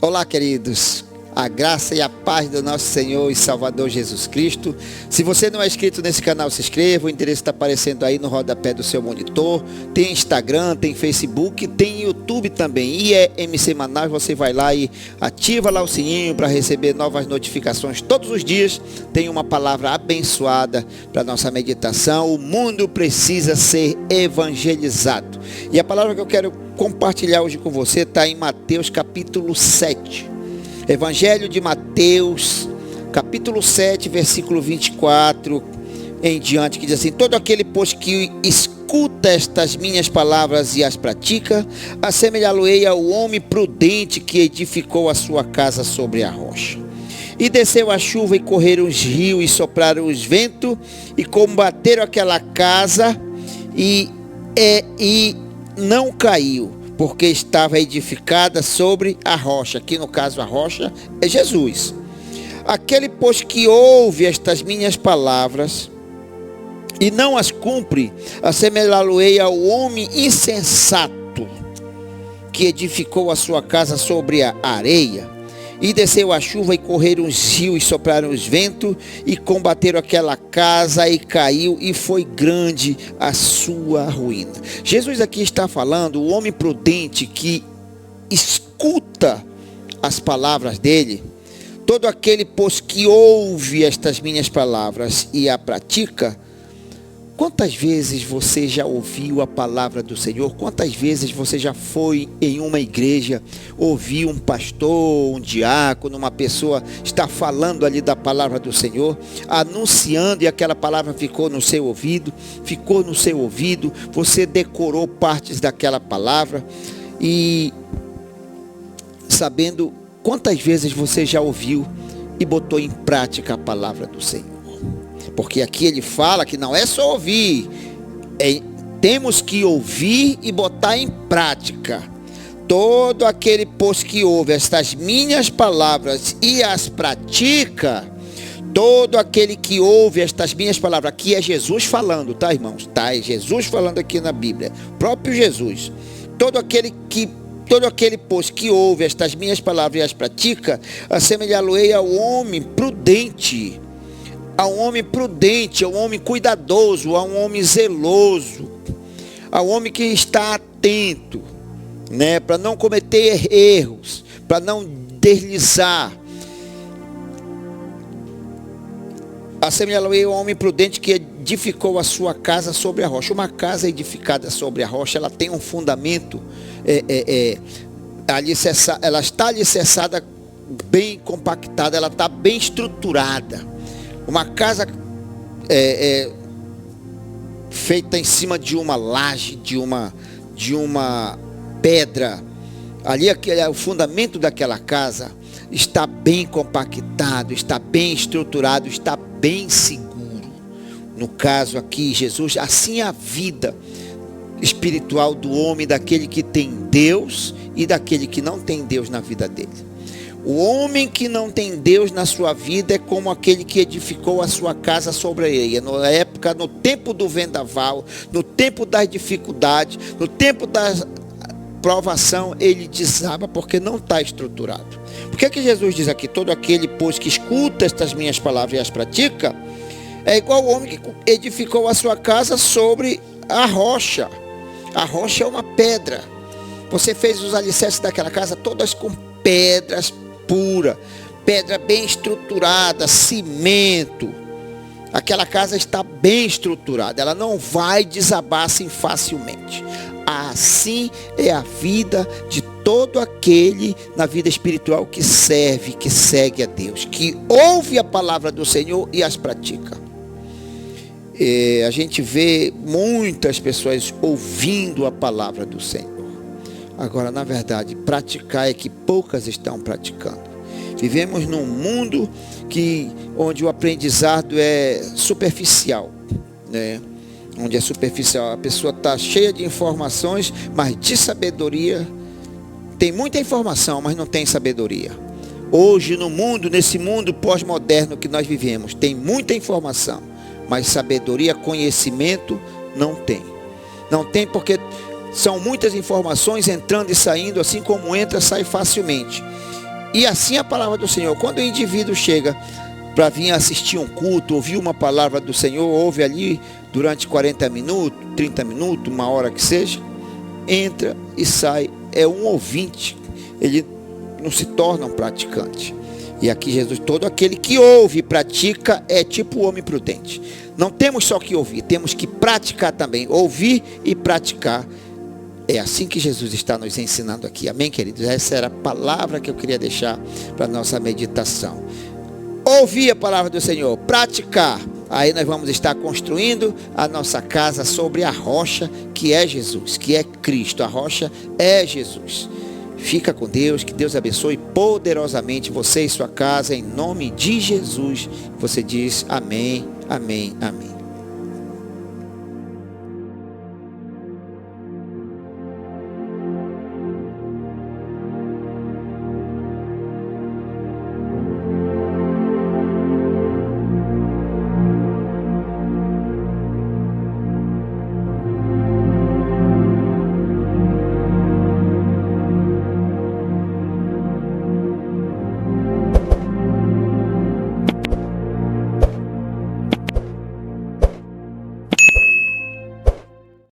Olá, queridos. A graça e a paz do nosso Senhor e Salvador Jesus Cristo. Se você não é inscrito nesse canal, se inscreva. O endereço está aparecendo aí no rodapé do seu monitor. Tem Instagram, tem Facebook, tem YouTube também. E é MC Manaus. Você vai lá e ativa lá o sininho para receber novas notificações todos os dias. Tem uma palavra abençoada para nossa meditação. O mundo precisa ser evangelizado. E a palavra que eu quero compartilhar hoje com você está em Mateus capítulo 7. Evangelho de Mateus, capítulo 7, versículo 24 em diante, que diz assim: todo aquele, pois, que escuta estas minhas palavras e as pratica, assemelhá-lo-ei ao homem prudente que edificou a sua casa sobre a rocha. E desceu a chuva, e correram os rios, e sopraram os ventos, e combateram aquela casa, e não caiu, porque estava edificada sobre a rocha. Aqui no caso a rocha é Jesus. Aquele, pois, que ouve estas minhas palavras e não as cumpre, assemelhá-lo-ei ao homem insensato que edificou a sua casa sobre a areia. E desceu a chuva, e correram os rios, e sopraram os ventos, e combateram aquela casa, e caiu, e foi grande a sua ruína. Jesus aqui está falando, o homem prudente que escuta as palavras dele, todo aquele, pois, que ouve estas minhas palavras e a pratica. Quantas vezes você já ouviu a palavra do Senhor? Quantas vezes você já foi em uma igreja, ouviu um pastor, um diácono, uma pessoa estar falando ali da palavra do Senhor, anunciando, e aquela palavra ficou no seu ouvido, você decorou partes daquela palavra, e sabendo quantas vezes você já ouviu e botou em prática a palavra do Senhor. Porque aqui ele fala que não é só ouvir, temos que ouvir e botar em prática. Todo aquele, pois, que ouve estas minhas palavras e as pratica, todo aquele que ouve estas minhas palavras, aqui é Jesus falando, tá, irmãos? Tá, é Jesus falando aqui na Bíblia, próprio Jesus. Todo aquele, pois, que ouve estas minhas palavras e as pratica, assemelhá-lo-ei ao homem prudente, ao homem prudente, ao homem cuidadoso, ao homem zeloso, ao homem que está atento, né, para não cometer erros, para não deslizar. Assemelhá-lo-ei ao homem prudente que edificou a sua casa sobre a rocha. Uma casa edificada sobre a rocha, ela tem um fundamento, ela está alicerçada, bem compactada, ela está bem estruturada. Uma casa feita em cima de uma laje, de uma pedra. Ali, o fundamento daquela casa está bem compactado, está bem estruturado, está bem seguro. No caso aqui, Jesus, assim é a vida espiritual do homem, daquele que tem Deus e daquele que não tem Deus na vida dele. O homem que não tem Deus na sua vida é como aquele que edificou a sua casa sobre a areia. Na época, no tempo do vendaval, no tempo das dificuldades, no tempo da provação, ele desaba porque não está estruturado. Por que Jesus diz aqui? Todo aquele, pois, que escuta estas minhas palavras e as pratica, é igual ao homem que edificou a sua casa sobre a rocha. A rocha é uma pedra. Você fez os alicerces daquela casa todas com pedras pura, pedra bem estruturada, cimento. Aquela casa está bem estruturada, ela não vai desabar assim facilmente. Assim é a vida de todo aquele na vida espiritual que serve, que segue a Deus, que ouve a palavra do Senhor e as pratica. A gente vê muitas pessoas ouvindo a palavra do Senhor. Agora, na verdade, praticar é que poucas estão praticando. Vivemos num mundo onde o aprendizado é superficial, né? Onde é superficial. A pessoa está cheia de informações, mas de sabedoria. Tem muita informação, mas não tem sabedoria. Hoje, nesse mundo pós-moderno que nós vivemos, tem muita informação, mas sabedoria, conhecimento, não tem. Não tem porque são muitas informações entrando e saindo, assim como entra, sai facilmente. E assim a palavra do Senhor, quando o indivíduo chega para vir assistir um culto, ouvir uma palavra do Senhor, ouve ali durante 40 minutos, 30 minutos, uma hora que seja, entra e sai, é um ouvinte, ele não se torna um praticante. E aqui Jesus, todo aquele que ouve e pratica é tipo o homem prudente. Não temos só que ouvir, temos que praticar também, ouvir e praticar. É assim que Jesus está nos ensinando aqui, amém, queridos? Essa era a palavra que eu queria deixar para a nossa meditação. Ouvir a palavra do Senhor, praticar, aí nós vamos estar construindo a nossa casa sobre a rocha que é Jesus, que é Cristo. A rocha é Jesus. Fica com Deus, que Deus abençoe poderosamente você e sua casa, em nome de Jesus. Você diz amém, amém, amém.